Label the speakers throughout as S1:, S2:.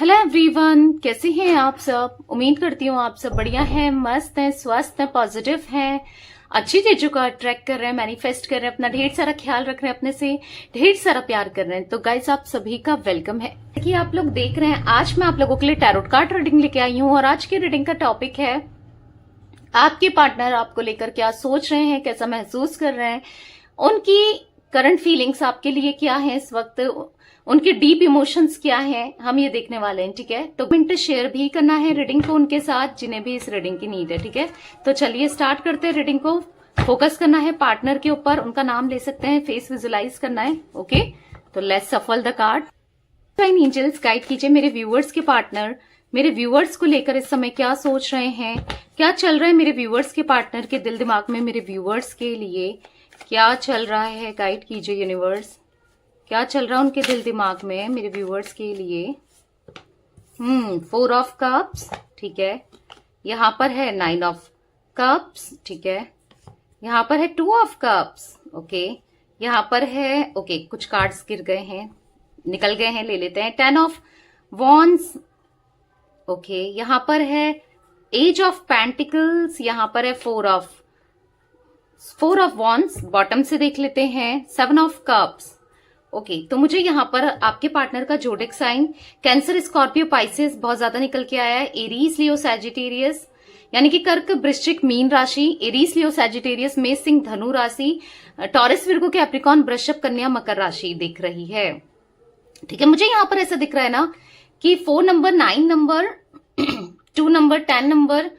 S1: Hello everyone, कैसे हैं आप सब। उम्मीद करती हूँ आप सब बढ़िया हैं, मस्त हैं, स्वस्थ हैं, पॉजिटिव हैं, अच्छी चीजों का अट्रैक्ट कर रहे हैं, मैनिफेस्ट कर रहे हैं, अपना ढेर सारा ख्याल रख रहे हैं, अपने से ढेर सारा प्यार कर रहे हैं। तो गाइस, आप सभी का वेलकम है कि आप लोग देख रहे हैं। आज मैं आप लोगों के लिए टैरोट कार्ड रीडिंग लेके आई हूँ और आज की रीडिंग का टॉपिक है आपके पार्टनर आपको लेकर क्या सोच रहे हैं, कैसा महसूस कर रहे हैं, उनकी करंट फीलिंग्स आपके लिए क्या है इस वक्त, उनके डीप इमोशंस क्या हैं, हम ये देखने वाले हैं। ठीक है, तो कमेंट शेयर भी करना है रीडिंग को उनके साथ जिन्हें भी इस रीडिंग की नीड है। ठीक है, तो चलिए स्टार्ट करते हैं रीडिंग को। फोकस करना है पार्टनर के ऊपर, उनका नाम ले सकते हैं, फेस विजुलाइज करना है। ओके, तो let's shuffle the card. Divine angels guide कीजिए मेरे व्यूअर्स के पार्टनर मेरे व्यूअर्स को लेकर इस समय क्या सोच रहे हैं, क्या चल रहा है मेरे व्यूअर्स के पार्टनर के दिल दिमाग में, मेरे व्यूअर्स के लिए क्या चल रहा है। गाइड कीजिए यूनिवर्स, क्या चल रहा है उनके दिल दिमाग में मेरे व्यूअर्स के लिए। 4 ऑफ कप्स, ठीक है, यहां पर है 9 ऑफ कप्स, ठीक है, यहां पर है 2 ऑफ कप्स, ओके, यहां पर है, ओके, कुछ कार्ड्स गिर गए हैं, निकल गए हैं, ले लेते हैं। 10 ऑफ वॉन्ड्स, ओके, यहां पर है एज ऑफ पेंटिकल्स, यहां पर है 4 ऑफ वॉन्ड्स, बॉटम से देख लेते हैं। 7 ऑफ कप्स, ओके, तो मुझे यहाँ पर आपके पार्टनर का zodiac sign Cancer, Scorpio, Pisces बहुत ज्यादा निकल के आया है। एरीज, लियो, सैजिटेरियस, यानी कि कर्क, वृश्चिक, मीन राशि, एरीज, लियो, सैजिटेरियस, मेष, सिंह, धनु राशि, टॉरस, विर्गो, कैप्रिकॉर्न, वृषभ, कन्या, मकर राशि दिख रही है। ठीक है, मुझे यहाँ पर ऐसा दिख रहा है ना कि 4 number, 9 number, 2 number, 10 number,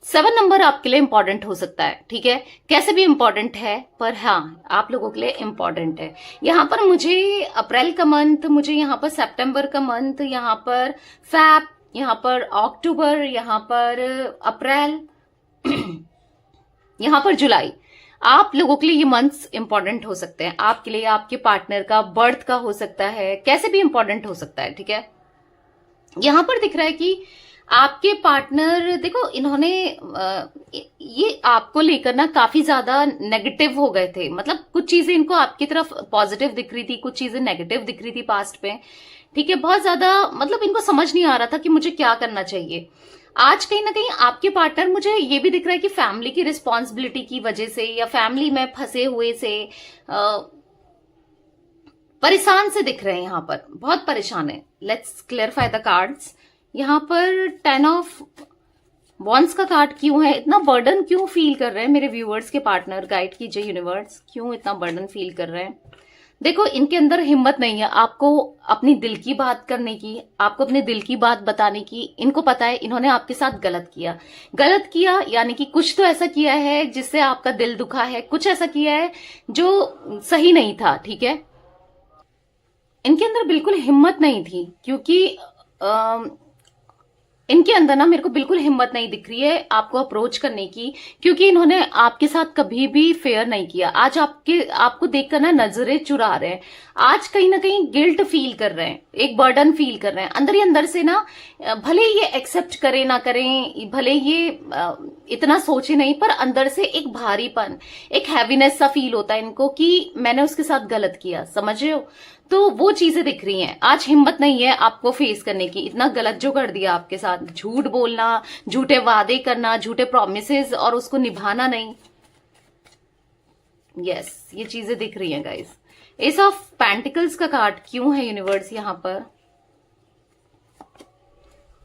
S1: 7 number आपके लिए इंपॉर्टेंट हो सकता है। ठीक है, कैसे भी इंपॉर्टेंट है, पर हाँ आप लोगों के लिए इंपॉर्टेंट है। यहाँ पर मुझे अप्रैल का मंथ, मुझे यहाँ पर सितंबर का मंथ, यहाँ पर फैब, यहाँ पर अक्टूबर, यहाँ पर अप्रैल, यहाँ पर जुलाई, आप लोगों के लिए ये मंथ्स इंपॉर्टेंट हो सकते हैं। आपके लिए आपके पार्टनर का बर्थ का हो सकता है, कैसे भी इंपॉर्टेंट हो सकता है। ठीक है, यहां पर दिख रहा है कि आपके पार्टनर, देखो, इन्होंने ये आपको लेकर ना काफी ज्यादा नेगेटिव हो गए थे। मतलब कुछ चीजें इनको आपकी तरफ पॉजिटिव दिख रही थी, कुछ चीजें नेगेटिव दिख रही थी पास्ट पे। ठीक है, बहुत ज्यादा, मतलब इनको समझ नहीं आ रहा था कि मुझे क्या करना चाहिए। आज कहीं ना कहीं आपके पार्टनर, मुझे ये भी दिख रहा है कि फैमिली की रिस्पॉन्सिबिलिटी की वजह से या फैमिली में फंसे हुए से परेशान से दिख रहे हैं, यहाँ पर बहुत परेशान है। Let's clarify the cards. यहाँ पर 10 ऑफ वॉन्ड्स का कार्ड क्यों है, इतना बर्डन क्यों फील कर रहे हैं मेरे व्यूअर्स के पार्टनर। गाइड कीजिए यूनिवर्स, क्यों इतना बर्डन फील कर रहे हैं। देखो, इनके अंदर हिम्मत नहीं है आपको अपनी दिल की बात करने की, आपको अपने दिल की बात बताने की। इनको पता है इन्होंने आपके साथ गलत किया, यानी कि कुछ तो ऐसा किया है जिससे आपका दिल दुखा है, कुछ ऐसा किया है जो सही नहीं था। ठीक है, इनके अंदर बिल्कुल हिम्मत नहीं थी, क्योंकि इनके अंदर ना मेरे को बिल्कुल हिम्मत नहीं दिख रही है आपको अप्रोच करने की, क्योंकि इन्होंने आपके साथ कभी भी फेयर नहीं किया। आज आपको देखकर ना नजरें चुरा रहे हैं, आज कहीं ना कहीं गिल्ट फील कर रहे हैं, एक बर्डन फील कर रहे हैं अंदर ही अंदर से ना। भले ये एक्सेप्ट करें ना करें, भले ये इतना सोचे नहीं, पर अंदर से एक भारीपन, एक हैवीनेस सा फील होता है इनको कि मैंने उसके साथ गलत किया, समझ रहे हो। तो वो चीजें दिख रही हैं। आज हिम्मत नहीं है आपको फेस करने की, इतना गलत जो कर दिया आपके साथ, झूठ बोलना, झूठे वादे करना, झूठे प्रॉमिसेस और उसको निभाना नहीं। यस, ये चीजें दिख रही हैं गाइस। एस ऑफ पेंटिकल्स का कार्ड क्यों है यूनिवर्स यहाँ पर।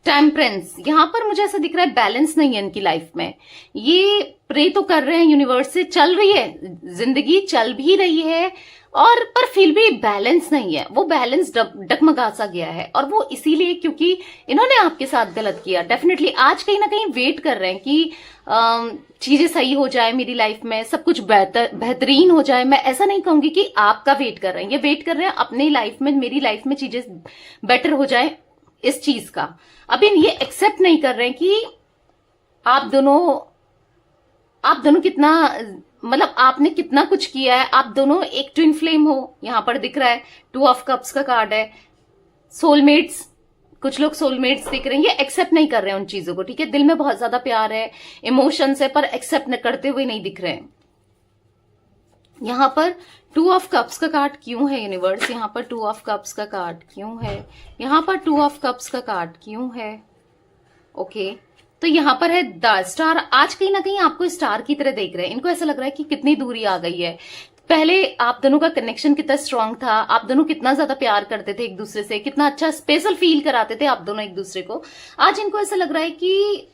S1: टेम्परेंस, यहां पर मुझे ऐसा दिख रहा है बैलेंस नहीं है इनकी लाइफ में। ये प्रे तो कर रहे हैं यूनिवर्स से, चल रही है जिंदगी, चल भी रही है, और पर फिर भी बैलेंस नहीं है। वो बैलेंस डगमगा सा गया है, और वो इसीलिए क्योंकि इन्होंने आपके साथ गलत किया। डेफिनेटली आज कहीं ना कहीं वेट कर रहे हैं कि चीजें सही हो जाए मेरी लाइफ में, सब कुछ बेहतरीन हो जाए। मैं ऐसा नहीं कहूंगी कि आपका वेट कर रहे हैं, ये वेट कर रहे हैं अपनी लाइफ में, मेरी लाइफ में चीजें बेटर हो जाए इस चीज का। अभी ये एक्सेप्ट नहीं कर रहे हैं कि आप दोनों कितना, मतलब आपने कितना कुछ किया है। आप दोनों एक ट्विन फ्लेम हो, यहां पर दिख रहा है। 2 ऑफ कप्स का कार्ड है। सोलमेट्स, कुछ लोग सोलमेट्स दिख रहे हैं, ये एक्सेप्ट नहीं कर रहे हैं उन चीजों को। ठीक है, दिल में बहुत ज्यादा प्यार है, इमोशंस है, पर एक्सेप्ट करते हुए नहीं दिख रहे हैं। यहाँ पर 2 ऑफ कप्स का कार्ड क्यों है यूनिवर्स? यहाँ पर 2 ऑफ कप्स का कार्ड क्यों है? यहाँ पर 2 ऑफ कप्स का कार्ड क्यों है? ओके, तो यहाँ पर है द स्टार। आज कहीं ना कहीं आपको स्टार की तरह देख रहे हैं। इनको ऐसा लग रहा है कि कितनी दूरी आ गई है। पहले आप दोनों का कनेक्शन कितना स्ट्रांग था, आप दोनों कितना ज्यादा प्यार करते थे एक दूसरे से, कितना अच्छा स्पेशल फील कराते थे आप दोनों एक दूसरे को। आज इनको ऐसा लग रहा है कि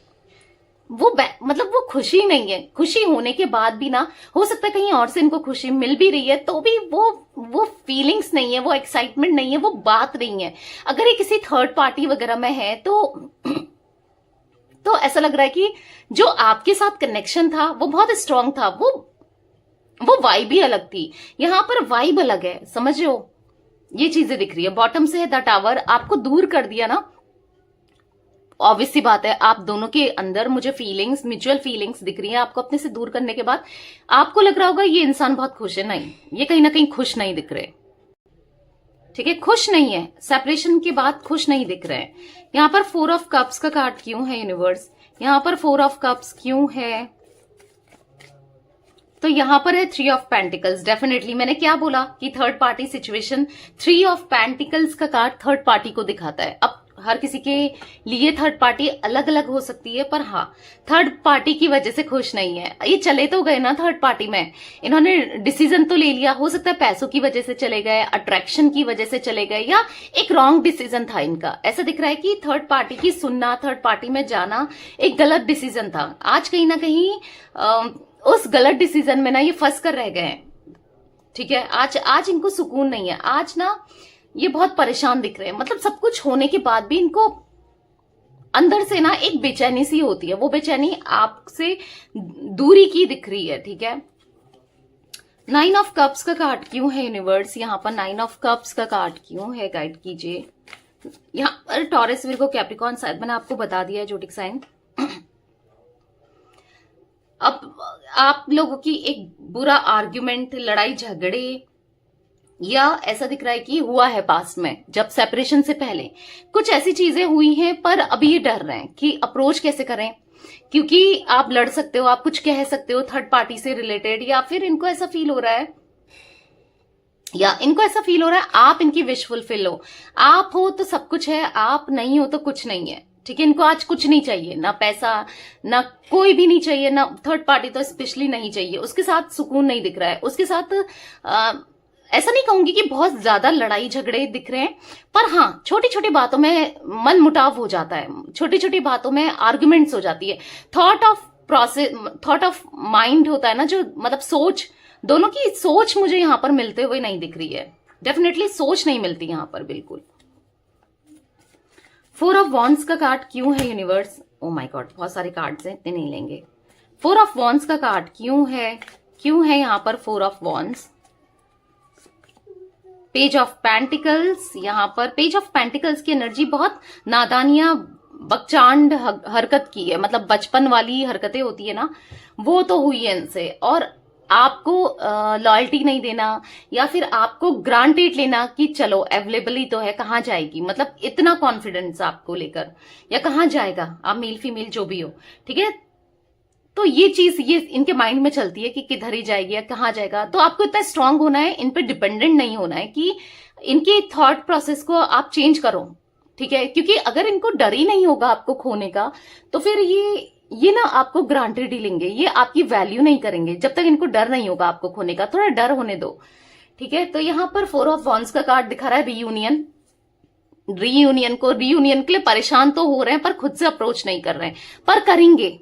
S1: वो मतलब वो खुशी नहीं है। खुशी होने के बाद भी ना, हो सकता है कहीं और से इनको खुशी मिल भी रही है तो भी वो फीलिंग्स नहीं है, वो एक्साइटमेंट नहीं है, वो बात नहीं है। अगर ये किसी थर्ड पार्टी वगैरह में है तो ऐसा लग रहा है कि जो आपके साथ कनेक्शन था वो बहुत स्ट्रांग था, वो वाइब ही अलग थी। यहां पर वाइब अलग है, समझ रहे हो? ये चीजें दिख रही है। बॉटम से है द टावर, आपको दूर कर दिया ना। ऑब्वियस सी बात है, आप दोनों के अंदर मुझे फीलिंग्स, म्यूचुअल फीलिंग्स दिख रही है। आपको अपने से दूर करने के बाद आपको लग रहा होगा ये इंसान बहुत खुश है। नहीं, ये कहीं ना कहीं खुश नहीं दिख रहे। ठीक है, खुश नहीं है। सेपरेशन के बाद खुश नहीं दिख रहे हैं। यहाँ पर 4 ऑफ कप्स का कार्ड क्यों है यूनिवर्स? यहाँ पर 4 ऑफ कप्स क्यों है? तो यहां पर है 3 ऑफ पेंटिकल्स। डेफिनेटली मैंने क्या बोला कि third party situation. 3 of pentacles का कार्ड थर्ड पार्टी को दिखाता है। अब हर किसी के लिए थर्ड पार्टी अलग अलग हो सकती है, पर हाँ, थर्ड पार्टी की वजह से खुश नहीं है। ये चले तो गए ना थर्ड पार्टी में, इन्होंने डिसीजन तो ले लिया। हो सकता है पैसों की वजह से चले गए, अट्रैक्शन की वजह से चले गए, या एक रॉन्ग डिसीजन था इनका। ऐसा दिख रहा है कि थर्ड पार्टी की सुनना, थर्ड पार्टी में जाना एक गलत डिसीजन था। आज कहीं ना कहीं उस गलत डिसीजन में ना ये फंस कर रह गए हैं। ठीक है, आज इनको सुकून नहीं है। आज ना ये बहुत परेशान दिख रहे हैं। मतलब सब कुछ होने के बाद भी इनको अंदर से ना एक बेचैनी सी होती है। वो बेचैनी आपसे दूरी की दिख रही है। ठीक है, 9 ऑफ कप्स का कार्ड क्यों है यूनिवर्स? यहाँ पर 9 ऑफ कप्स का कार्ड क्यों है? गाइड कीजिए। यहाँ पर टॉरस, विर्गो, कैप्रिकॉर्न, शायद मैंने आपको बता दिया है जोटिक साइन। अब आप लोगों की एक बुरा आर्ग्यूमेंट, लड़ाई झगड़े, या ऐसा दिख रहा है कि हुआ है पास्ट में, जब सेपरेशन से पहले कुछ ऐसी चीजें हुई हैं, पर अभी ये डर रहे हैं कि अप्रोच कैसे करें, क्योंकि आप लड़ सकते हो, आप कुछ कह सकते हो थर्ड पार्टी से रिलेटेड, या फिर इनको ऐसा फील हो रहा है, आप इनकी विश फुलफिल हो। आप हो तो सब कुछ है, आप नहीं हो तो कुछ नहीं है। ठीक है, इनको आज कुछ नहीं चाहिए, ना पैसा, ना कोई भी नहीं चाहिए, ना थर्ड पार्टी तो स्पेशली नहीं चाहिए। उसके साथ सुकून नहीं दिख रहा है। उसके साथ ऐसा नहीं कहूंगी कि बहुत ज्यादा लड़ाई झगड़े दिख रहे हैं, पर हाँ, छोटी छोटी बातों में मन मुटाव हो जाता है, छोटी छोटी बातों में आर्ग्यूमेंट्स हो जाती है। थॉट ऑफ माइंड होता है ना, जो मतलब सोच, दोनों की सोच मुझे यहां पर मिलते हुए नहीं दिख रही है। डेफिनेटली सोच नहीं मिलती यहां पर बिल्कुल। 4 ऑफ वॉन्ड्स का कार्ड क्यों है यूनिवर्स? ओ माय गॉड, बहुत सारे कार्ड्स हैं, इतने नहीं लेंगे। 4 ऑफ वॉन्ड्स का कार्ड क्यों है यहाँ पर 4 of wands? Page of pentacles, यहाँ पर पेज ऑफ पेंटिकल्स की एनर्जी बहुत नादानिया, बकचांड हरकत की है। मतलब बचपन वाली हरकतें होती है ना, वो तो हुई है इनसे। और आपको लॉयल्टी नहीं देना, या फिर आपको ग्रांटेड लेना कि चलो अवेलेबल ही तो है, कहाँ जाएगी, मतलब इतना कॉन्फिडेंस आपको लेकर, या कहाँ जाएगा, आप मेल फीमेल जो भी हो। ठीक है, तो ये चीज ये इनके माइंड में चलती है कि किधर ही जाएगी या कहाँ जाएगा। तो आपको इतना स्ट्रांग होना है, इन पे डिपेंडेंट नहीं होना है कि इनके थॉट प्रोसेस को आप चेंज करो। ठीक है, क्योंकि अगर इनको डर ही नहीं होगा आपको खोने का, तो फिर ये ना आपको ग्रांटेड ही लेंगे, ये आपकी वैल्यू नहीं करेंगे जब तक इनको डर नहीं होगा आपको खोने का। थोड़ा डर होने दो। ठीक है, तो यहाँ पर 4 ऑफ वॉन्ड्स का कार्ड दिखा रहा है रीयूनियन के लिए परेशान तो हो रहे हैं, पर खुद से अप्रोच नहीं कर रहे हैं, पर करेंगे।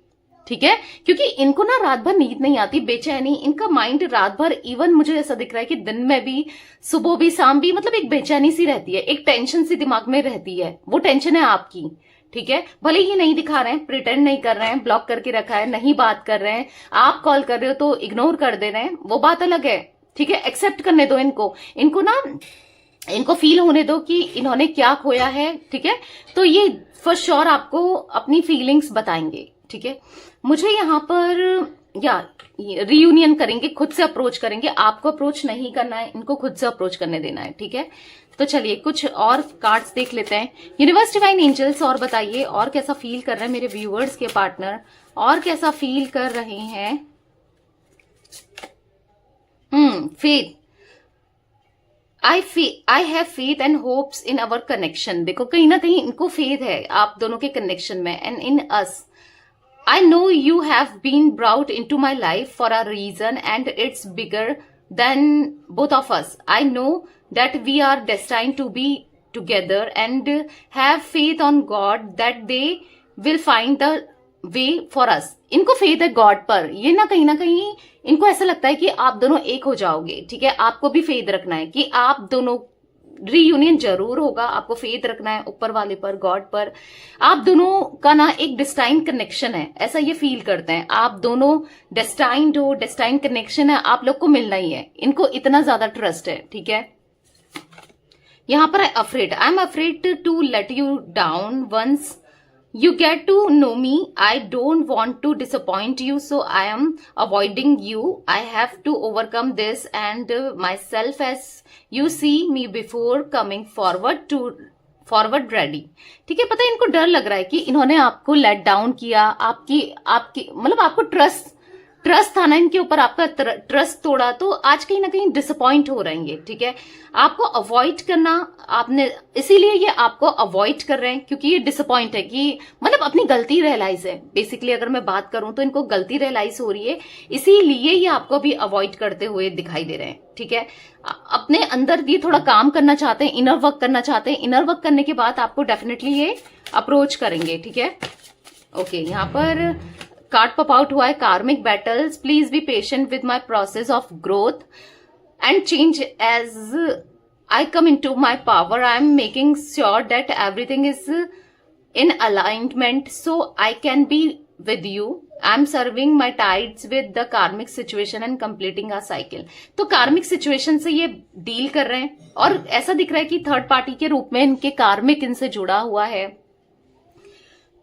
S1: ठीक है, क्योंकि इनको ना रात भर नींद नहीं आती, बेचैनी, इनका माइंड रात भर, इवन मुझे ऐसा दिख रहा है कि दिन में भी, सुबह भी, शाम भी, मतलब एक बेचैनी सी रहती है, एक टेंशन सी दिमाग में रहती है। वो टेंशन है आपकी। ठीक है, भले ही नहीं दिखा रहे हैं, प्रिटेंड नहीं कर रहे हैं, ब्लॉक करके रखा है, नहीं बात कर रहे हैं, आप कॉल कर रहे हो तो इग्नोर कर दे रहे हैं, वो बात अलग है। ठीक है, एक्सेप्ट करने दो इनको फील होने दो कि इन्होंने क्या खोया है। ठीक है, तो ये फॉर श्योर आपको अपनी फीलिंग्स बताएंगे। ठीक है, मुझे यहाँ पर या रीयूनियन करेंगे, खुद से अप्रोच करेंगे, आपको अप्रोच नहीं करना है, इनको खुद से अप्रोच करने देना है। ठीक है, तो चलिए कुछ और कार्ड्स देख लेते हैं। यूनिवर्स, डिवाइन एंजल्स, और बताइए और कैसा फील कर रहे हैं मेरे व्यूअर्स के पार्टनर, और कैसा फील कर रहे हैं। Faith, I have faith and hopes in our connection. देखो कहीं ना कहीं इनको फेथ है आप दोनों के कनेक्शन में, and in us. I know you have been brought into my life for a reason and it's bigger than both of us. I know that we are destined to be together and have faith on God that they will find the way for us. इनको faith है God पर। ये ना कहीं इनको ऐसा लगता है कि आप दोनों एक हो जाओगे, ठीक है। आपको भी फेथ रखना है कि आप दोनों रीयूनियन जरूर होगा। आपको फेथ रखना है ऊपर वाले पर, गॉड पर। आप दोनों का ना एक डिस्टाइन कनेक्शन है, ऐसा ये फील करते हैं। आप दोनों डेस्टाइंड हो, डेस्टाइन कनेक्शन है, आप लोग को मिलना ही है। इनको इतना ज्यादा ट्रस्ट है, ठीक है। यहां पर I am afraid to let you down once you get to know me. I don't want to disappoint you, so I am avoiding you. I have to overcome this and myself as you see me before coming forward ready. ठीक है। पता है इनको डर लग रहा है कि इन्होंने आपको लेट डाउन किया, आपकी मतलब आपको ट्रस्ट था ना इनके ऊपर, आपका ट्रस्ट तोड़ा, तो आज कहीं ना कहीं डिसअपॉइंट हो रहेंगे, ठीक है। आपको अवॉइड करना आपने, इसीलिए ये आपको अवॉइड कर रहे हैं क्योंकि ये डिसअपॉइंट है कि मतलब अपनी गलती रियलाइज है। बेसिकली अगर मैं बात करूं तो इनको गलती रियलाइज हो रही है, इसीलिए ये आपको भी अवॉइड करते हुए दिखाई दे रहे हैं, ठीक है। अपने अंदर ये थोड़ा काम करना चाहते हैं, इनर वर्क करना चाहते हैं। इनर वर्क करने के बाद आपको डेफिनेटली ये अप्रोच करेंगे, ठीक है। ओके, यहाँ पर कार्ड पॉप आउट हुआ है karmic battles. Please be patient with my process of growth and change as I come into my power. I am making sure that everything is in alignment so I can be with you. I am serving my tides with the karmic situation and completing a cycle. तो karmic situation से ये deal कर रहे हैं और ऐसा दिख रहा है कि थर्ड पार्टी के रूप में इनके कार्मिक इनसे जुड़ा हुआ है।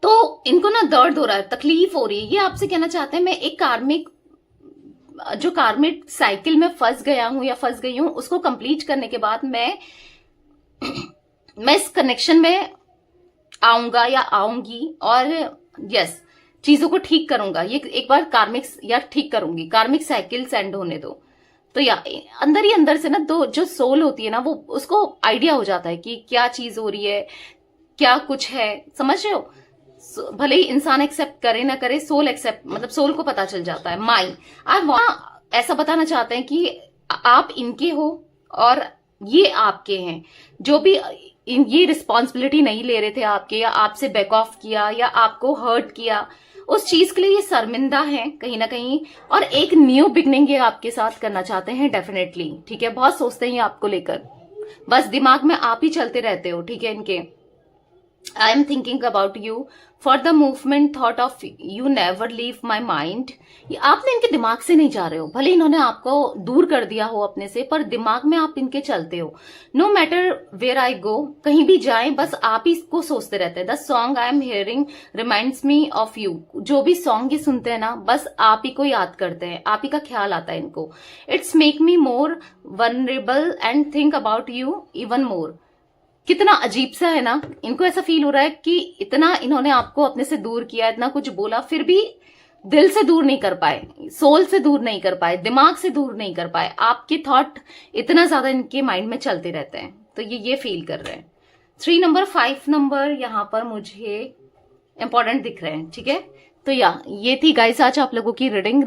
S1: तो इनको ना दर्द हो रहा है, तकलीफ हो रही है। ये आपसे कहना चाहते हैं मैं एक कार्मिक साइकिल में फंस गया हूं या फंस गई हूं, उसको कंप्लीट करने के बाद मैं इस कनेक्शन में आऊंगा या आऊंगी और यस चीजों को ठीक करूंगा। ये एक बार कार्मिक या ठीक करूंगी, कार्मिक साइकिल एंड होने दो। तो या अंदर ही अंदर से ना दो जो सोल होती है ना, वो उसको आइडिया हो जाता है कि क्या चीज हो रही है, क्या कुछ है, समझ रहे हो। भले ही इंसान एक्सेप्ट करे ना करे, सोल एक्सेप्ट, मतलब सोल को पता चल जाता है। आप ऐसा बताना चाहते हैं कि आप इनके हो और ये आपके हैं। जो भी ये रिस्पॉन्सिबिलिटी नहीं ले रहे थे आपके, या आपसे बैक ऑफ किया या आपको हर्ट किया, उस चीज के लिए ये शर्मिंदा है कहीं ना कहीं, और एक न्यू बिगनिंग ये आपके साथ करना चाहते हैं डेफिनेटली, ठीक है। बहुत सोचते हैं आपको लेकर, बस दिमाग में आप ही चलते रहते हो, ठीक है। इनके I am thinking about you for the movement thought of you never leave my mind. ये आपने इनके दिमाग से नहीं जा रहे हो, भले इन्होंने आपको दूर कर दिया हो अपने से, पर दिमाग में आप इनके चलते हो। No matter where I go, कहीं भी जाएं बस आप ही को सोचते रहते हैं। The song I am hearing reminds me of you. जो भी सॉन्ग ये सुनते हैं ना, बस आप ही को याद करते हैं, आप ही का ख्याल आता है इनको। It's make me more vulnerable and think about you even more. कितना अजीब सा है ना, इनको ऐसा फील हो रहा है कि इतना इन्होंने आपको अपने से दूर किया, इतना कुछ बोला, फिर भी दिल से दूर नहीं कर पाए, सोल से दूर नहीं कर पाए, दिमाग से दूर नहीं कर पाए। आपके थॉट इतना ज्यादा इनके माइंड में चलते रहते हैं, तो ये फील कर रहे हैं। 3 नंबर 5 नंबर यहाँ पर मुझे इंपॉर्टेंट दिख रहे हैं, ठीक है। तो ये थी गाइस आज आप लोगों की रीडिंग।